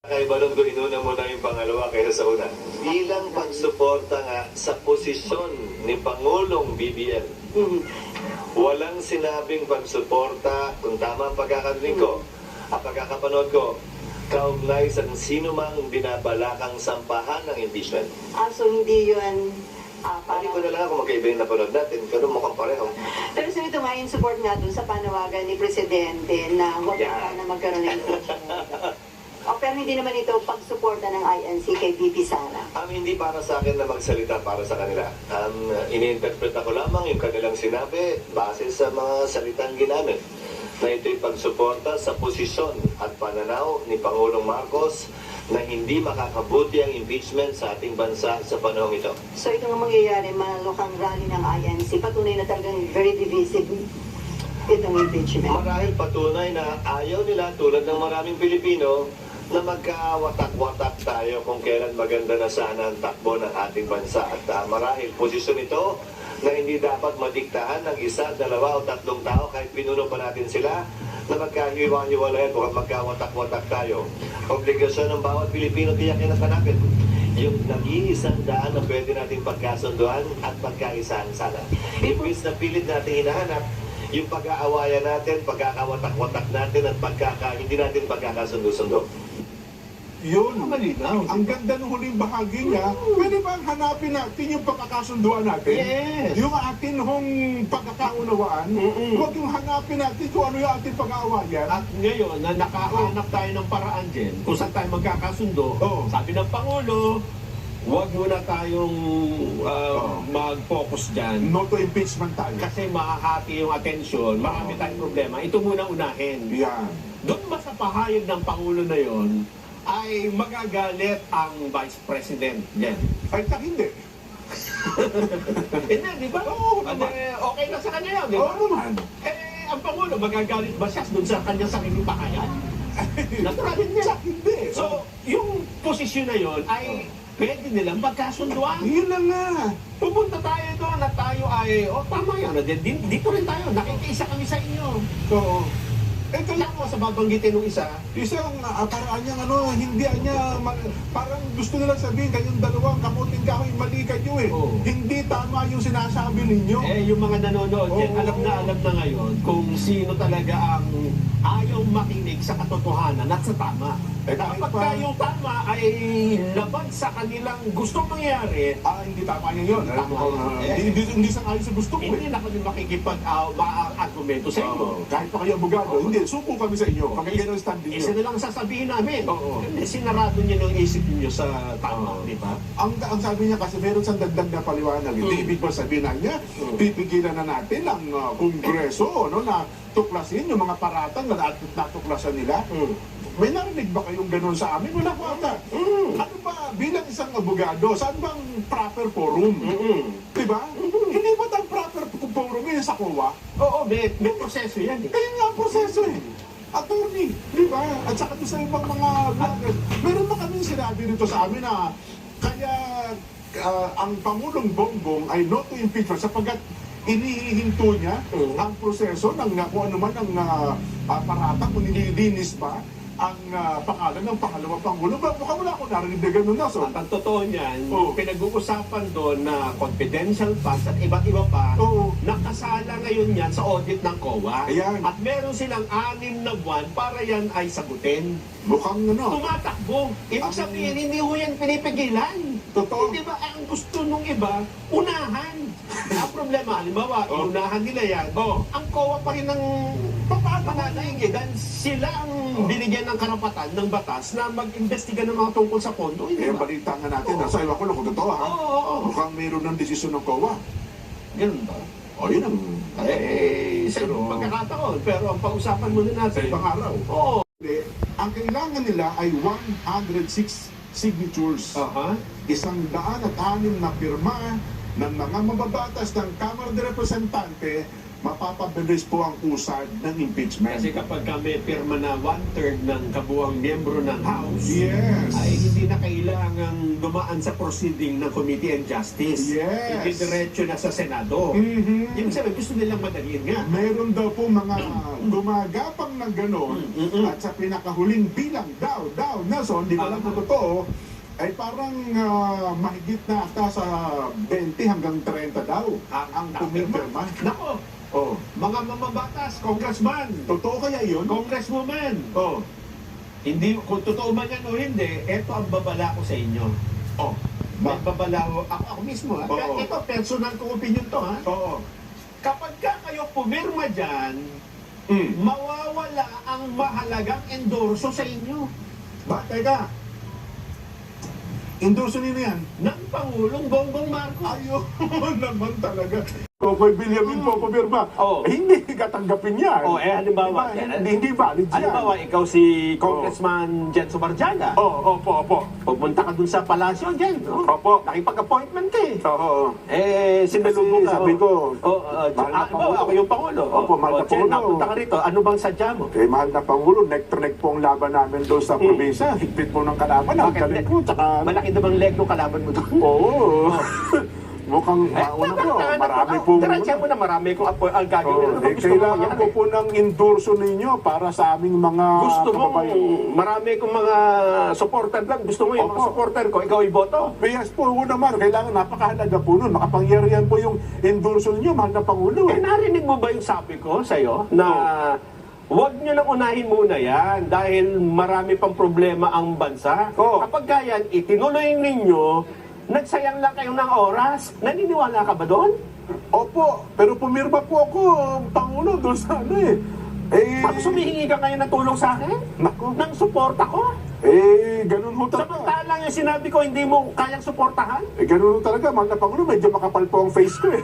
Kay Balong ko, inuna mo na yung pangalawa kaysa sa una. Bilang pagsuporta nga sa posisyon ni Pangulong BBM, walang sinabing pagsuporta, kung tama ang pagkakarinig ko, ang pagkakapanood ko, kaugnay sa sino mang binabalakang sampahan ng impeachment. So hindi yun Pari ko na lang ako magkaiba yung napanood natin, pero mukhang pareho. Pero so ito nga, in support nga dun sa panawagan ni Presidente na huwag Yeah. na magkaroon ng impeachment. Pero hindi naman ito pagsuporta ng INC kay VP Sara. Hindi para sa akin na magsalita para sa kanila. Iniinterpret ko lamang yung kanilang sinabi base sa mga salitang ginamit na ito'y pagsuporta sa posisyon at pananaw ni Pangulong Marcos na hindi makakabuti ang impeachment sa ating bansa sa panahong ito. So ito nga mangyayari, malukang rally ng INC, patunay na talagang very divisive itong impeachment. Marahil patunay na ayaw nila tulad ng maraming Pilipino na magkawatak-watak tayo kung kailan maganda na sana ang takbo ng ating bansa. At marahil posisyon ito na hindi dapat madiktahan ng isa, dalawa o tatlong tao kahit pinuno pa natin sila na magkahiwa-hiwalayan o magkawatak-watak tayo. Obligasyon ng bawat Pilipino tiyakin at hanapin yung nag-iisang daan na pwede nating pagkasunduan at pagkaisahan sana. Imbis na pilit natin hinahanap yung pag-aawayan natin, pagkakawatak-watak natin at hindi natin pagkakasundo-sundo. Yun, malinaw. Ang ganda ng huling bahagi niya, pwede bang hanapin natin yung pagkakasunduan natin? Yes. Yung atin hong pagkakaunawaan, huwag yung hanapin natin kung ano yung ating pag-aawayan. At ngayon, na nakahanap tayo ng paraan din, kung saan tayo magkakasundo, sabi ng Pangulo, huwag muna tayong mag-focus dyan. No to impeachment tayo. Kasi mahahati yung atensyon, marami tayong problema. Ito muna unahin. Yan. Doon ba sa pahayag ng Pangulo na yon ay magagalit ang Vice President yan? Ay, hindi. Hindi, di ba? Oo naman. Okay na sa kanya yun, di Oo ba? naman. Ang Pangulo, magagalit ba siya doon sa kanyang sariling pahayag? Naturalin niya. Hindi. So, yung posisyon na yon ay pwede nilang magkasunduan. Yun na nga. Pupunta tayo doon at tayo ay, tama yan, dito rin tayo, nakikiisa kami sa inyo. Oo. Ito Kaya lang, mo sa babanggitin ng isa, isang paraan niya, hindi niya, parang gusto nilang sabihin, kayong dalawang kamuting kahoy, mali kayo eh. Oo. Hindi tama yung sinasabi ninyo. yung mga nanonood yan, Oo. alam na ngayon kung sino talaga ang ayaw makinig sa katotohanan at sa tama. Kahit Kapag pa- yung tama ay labag sa kanilang gustong mangyari, Hindi tama niya yun. Tama yun. Hindi sa ayon sa gusto ko hindi eh. na kami makikipag-argumento sa inyo. Kahit pa kayo abogado, hindi, suko kami sa inyo. Kami ganun ang stand Isa ninyo. na lang ang sasabihin namin. Oo. Hindi, sinarado niyo ng isip niyo sa tama, di ba? Ang sabi niya kasi meron siyang dagdag na paliwanag. Hindi ibig ba sabihin na niya, pipigilan na natin ang kongreso na tuklasin yung mga paratang na natuklasan nila. May narinig ba kayong ganun sa amin? Wala po ata. Ano ba, bilang isang abogado, saan bang proper forum? Diba? Hindi ba ang proper forum yun sa COA? Oo, may proseso yan eh. Kaya nga ang proseso eh. Attorney, di ba? At saka doon sa ibang mga vloggers. Meron ba kaming sinabi dito sa amin na kaya ang Pangulong Bongbong ay not to impeachment sapagkat inihihinto niya ang proseso ng kung ano man ang paratang kung nililinis ba ang pangalan ng pangalawang Pangulo. Mukhang wala akong narinig na gano'n na. So, At ang totoo niyan, Oo. pinag-uusapan doon na confidential funds at iba't iba pa, Oo. nakasala ngayon yan sa audit ng COA. Ayan. At meron silang 6 na buwan para yan ay sagutin. mukhang Tumatakbo. Ibig sabihin, hindi ho yan pinipigilan. Totoo. Hindi ba ang gusto nung iba, unahan. Ang problema, halimbawa, iunahan nila yan. Ang COA pa rin ang pananaig dahil sila ang binigyan ng karapatan ng batas na mag-imbestiga ng mga tungkol sa pondo. Hindi Yung ba? balita nga natin, nasa iwa ko lang kung totoo ha. Oo. Mukhang mayroon ng desisyon ng COA. Ganun ba? O yun ang Sa pagkakataon. Pero ang pag-usapan muna sa natin. ibang araw. Oo. Ang kailangan nila ay 106 signatures. Aha. 106 na pirma ng mga mababatas ng Kamara de Representante mapapabilis po ang usad ng impeachment. Kasi kapag kami pirma na 1/3 ng kabuang miyembro ng House, Yes. ay hindi na kailangang dumaan sa proceeding ng Committee on Justice. Yes. Ididiretso na sa Senado. Mhm. Ibig sabihin, gusto nilang madaliin nga. Meron daw po mga gumagapang ng ganon at sa pinakahuling bilang daw, Nelson, di ko alam kung totoo, ay parang mahigit na ata sa 20 hanggang 30 daw ang pumirma. Nako, Oh, mga mamabatas, congressman, totoo kaya yun? congresswoman, Oh, hindi, kung totoo man yan o hindi, eto ang babala ko sa inyo. oh, May babala ko, ako mismo ha. Oo. Ito, personal kong opinion to ha. oo. Kapag ka kayo pumirma dyan, mawawala ang mahalagang endorso sa inyo Ba, teka. Endorso nila yan. ng Pangulong Bongbong Marcos. Ayun naman talaga. Kokoy Villamin po pumirma. Oo. Hindi katanggapin yan. Oh, halimbawa, Hindi valid yan. halimbawa, ikaw si Congressman Jen Subarjaga. Opo. Pupunta ka dun sa palasyo, Jen. No? Opo. Nakipag-appointment ka eh. Oo. Sinalubong ka. Sabi ko, Mahal na Pangulo. ako yung Pangulo. Opo, mahal na Jen, Pangulo. napunta ka rito. Ano bang sadya mo? mahal na Pangulo, neck to neck po ang laban namin doon sa probinsya. Higpit po ng kalaban. Ang Bakit? galing po. Tsaka, Malaki na bang leg ng kalaban mo doon? oo. Mukhang mauna po. Marami pong... Diretso mo na marami kung ang gagawin. Ano bang gusto mo kailangan mangyari? ko po ng endorso ninyo para sa aming mga Gusto mo, kababayan. marami kong mga supporter lang. Gusto mo yung mga Opo. supporter ko, ikaw iboto. Yes po, una naman, kailangan napakahalaga po nun. Makapangyarihan po yung endorso ninyo, mahal na Pangulo. Eh, narinig mo ba yung sabi ko sa'yo na huwag nyo nang unahin muna yan dahil marami pang problema ang bansa. Oo. Kapag ganyan, itinuloy ninyo, nagsayang lang kayo ng oras. Naniniwala ka ba doon? Opo, pero pumirma po ako, Pangulo, doon sa ano eh. Pag sumihingi ka kayo ng tulong sa akin? Nako. Ng suporta ko? Ganun ho talaga. Samantalang yung sinabi ko, hindi mo kayang suportahan? Ganun ho talaga, mahal na Pangulo, medyo makapal po ang face ko eh.